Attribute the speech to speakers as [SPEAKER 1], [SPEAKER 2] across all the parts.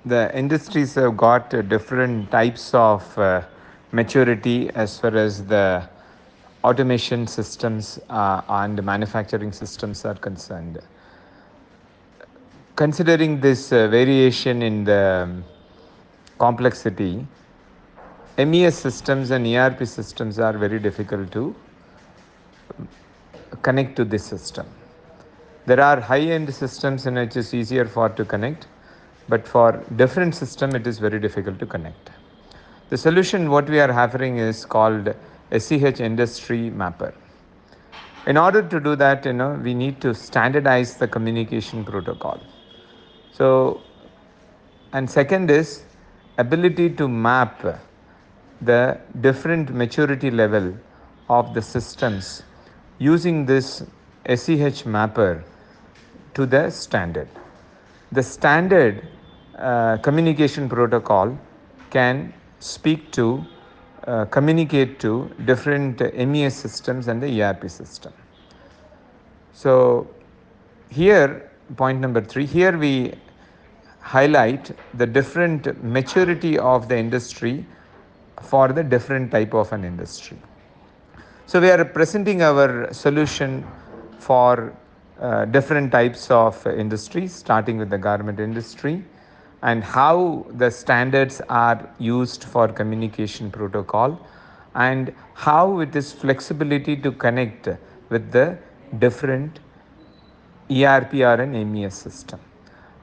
[SPEAKER 1] the industries have got different types of maturity as far as the automation systems and manufacturing systems are concerned. Considering this variation in the complexity, MES systems and ERP systems are very difficult to connect to this system. There are high-end systems in which it's easier for to connect, but for different system it is very difficult to connect. The solution what we are offering is called SCH Industry Mapper. In order to do that, we need to standardize the communication protocol. So, and second is ability to map the different maturity level of the systems using this SCH mapper to the standard. The standard communication protocol can speak to, communicate to different MES systems and the ERP system. So here, point number 3, here we highlight the different maturity of the industry for the different type of an industry. So we are presenting our solution for different types of industries, starting with the garment industry, and how the standards are used for communication protocol, and how it is flexibility to connect with the different ERP or an MES system.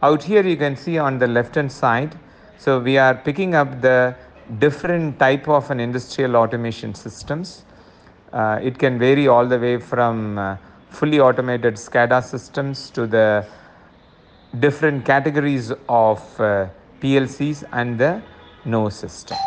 [SPEAKER 1] Out here you can see on the left hand side, so we are picking up the different type of an industrial automation systems. It can vary all the way from fully automated SCADA systems to the different categories of PLCs and the NO system.